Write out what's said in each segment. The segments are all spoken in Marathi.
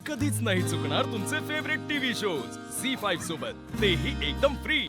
कधीच नाही चुकणार तुमचे फेवरेट टीव्ही शोज झी5 सोबत, तेही एकदम फ्री।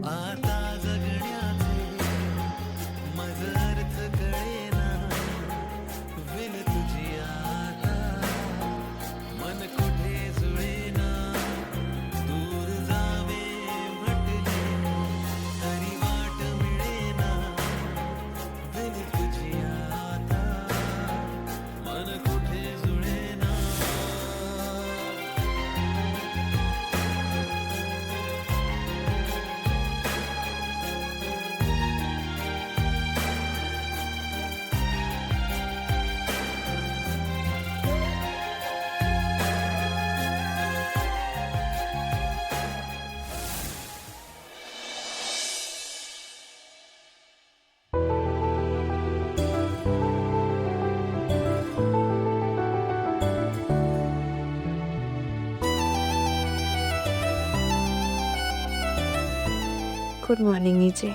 आता जगण्याचे मज अर्थ कळेना, विन तुझी आता मन कुठे जुळेना, दूर जावे म्हटले तरी वाट मिळेना, विन तुझी आता मन कुठे जुळेना। गुड मॉर्निंग नीचे।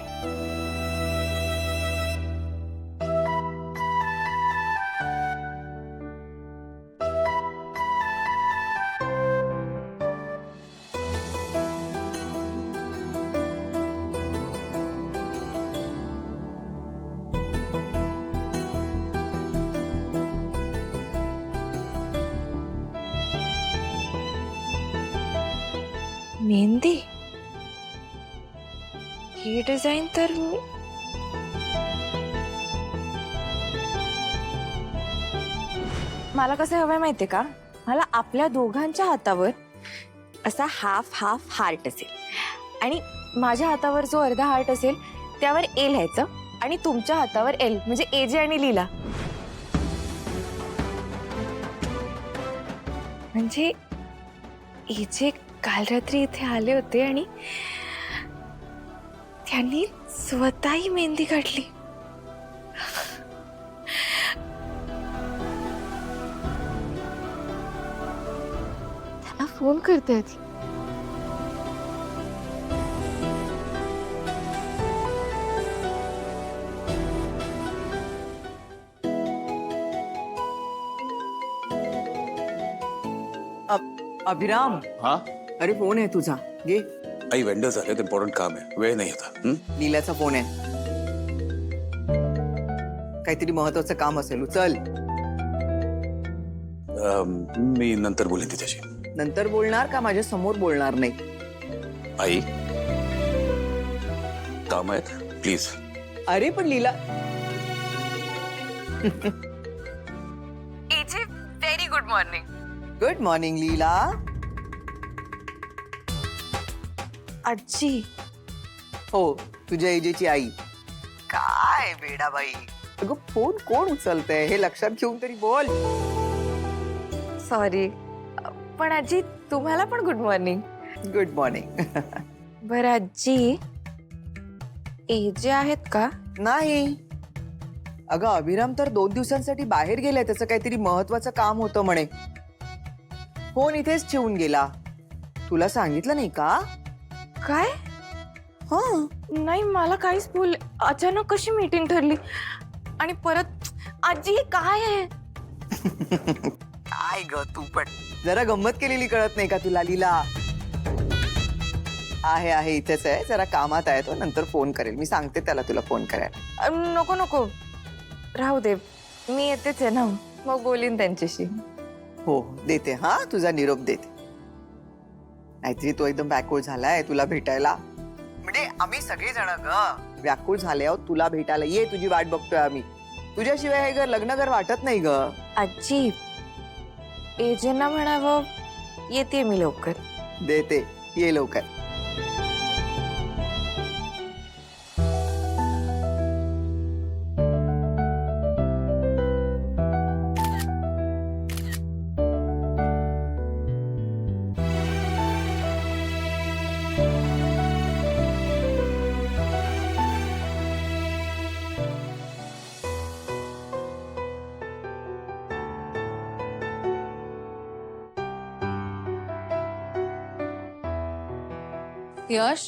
मेहंदी ही डिझाईन तर मला कसं हवंय माहितीये का, मला आपल्या दोघांच्या हातावर असा हाफ हाफ हार्ट असेल आणि माझ्या हातावर जो अर्धा हार्ट असेल त्यावर ए लिहायचं आणि तुमच्या हातावर एल म्हणजे एजे आणि लीला, म्हणजे एजे काल रात्री इथे आले होते आणि त्यांनी स्वतःही मेहंदी काढली। त्यांना फोन करते आधी। अभिराम, हाँ अरे फोन आहे तुझा, घे। आई वेंडर्स आले, इम्पॉर्टंट काम है, वेळ नाही आता। लीलाचा फोन आहे, काहीतरी महत्वाचं काम असेल, उचल। मी नंतर बोलेन तिच्याशी। नंतर बोलणार का माझ्या समोर बोलणार नाही? आई काम आहेत प्लीज। अरे पण लीला एजे very good morning. Good morning Leela. आजी हो, तुझ्या एजेची आई। काय बेडाबाई, अगं फोन कोण उचलतंय हे लक्षात घेऊन तरी बोल। सॉरी, पण आजी तुम्हाला पण गुड मॉर्निंग। Good morning. बरं आजी, एजे आहेत का? नाही, अगं अभिराम तर 2 दिवसांसाठी बाहेर गेलाय, त्याचं काहीतरी महत्वाचं काम होतं म्हणे। फोन इथेच ठेवून गेला, तुला सांगितलं नाही का? काय? हाँ, नाही मला काहीच बोल, अचानक कशी मीटिंग ठरली आणि परत आजी हे काय आहे? काय ग तू पण जरा गंमत केलेली कळत नाही का तुला लीला? आहे इथेच आहे, जरा कामात आहे तो, नंतर फोन करेल. मी सांगते त्याला तुला फोन करायला. नको नको राहू दे, मी येतेच आहे ना, मग बोलीन त्यांच्याशी. हो देते, हा तुझा निरोप देते. नाहीतरी तो एकदम व्याकुळ झालाय तुला भेटायला. म्हणजे आम्ही सगळेजण ग व्याकुळ झाले आहोत तुला भेटायला. ये, तुझी वाट बघतोय आम्ही. तुझ्याशिवाय हे घर लग्न घर वाटत नाही ग. आजी, एजेंना म्हणावं येते मी लवकर. देते, ये लवकर. यश,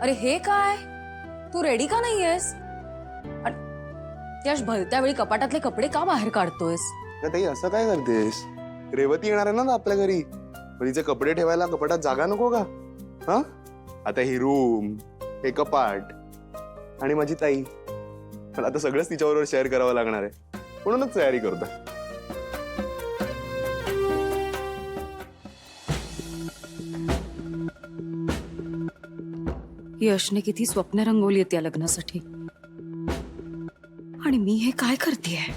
अरे हे काय, तू रेडी का नाहीयेस? यश, भलत्या वेळी कपाटातले कपडे का बाहेर काढतोयस? ताई असं काय करतेस? रेवती येणार आहे ना आपल्या घरी, तिचे कपडे ठेवायला कपाटात जागा नको का? हा, आता ही रूम, हे कपाट आणि माझी ताई, मला आता सगळंच तिच्याबरोबर शेअर करावं लागणार आहे, म्हणूनच तयारी करतो. यशने किती स्वप्न रंगवली आहेत या लग्नासाठी, आणि मी हे काय करतेय?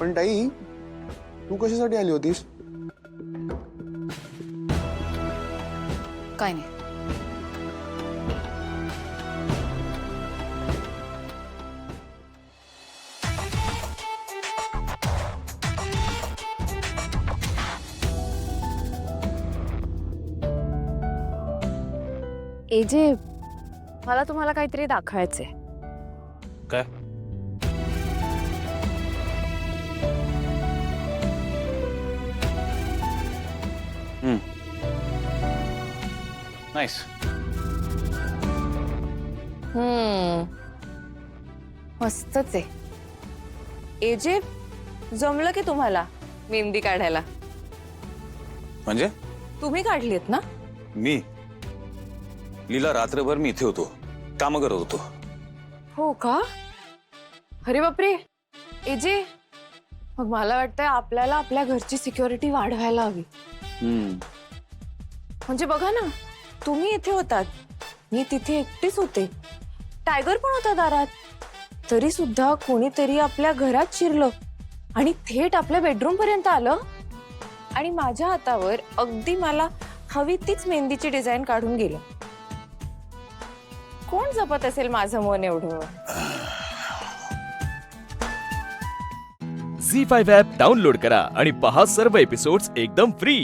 पण ताई, तू कशासाठी आली होतीस? काय नाही. एजे, मला तुम्हाला काहीतरी दाखवायचंय. काय? नाईस. मस्तच आहे. एजे, जमलं की तुम्हाला मेहंदी काढायला? म्हणजे तुम्ही काढलीत ना? मी लीला, रात्रभर मी इथे होतो, काम करत होतो. हो का? अरे बापरे. एजे, मग मला वाटतंय आपल्याला आपल्या घरची सिक्युरिटी वाढवायला हवी. म्हणजे बघा ना, तुम्ही इथे होतात, मी तिथे एकटीच होते, टायगर पण होता दारात, तरी सुद्धा कोणीतरी आपल्या घरात शिरलं आणि थेट आपल्या बेडरूम पर्यंत आलं आणि माझ्या हातावर अगदी मला हवी तीच मेहंदीची डिझाईन काढून गेलं. कोण जपत असेल माझं मन एवढं? झी 5 ॲप डाउनलोड करा आणि पहा सर्व एपिसोड्स एकदम फ्री.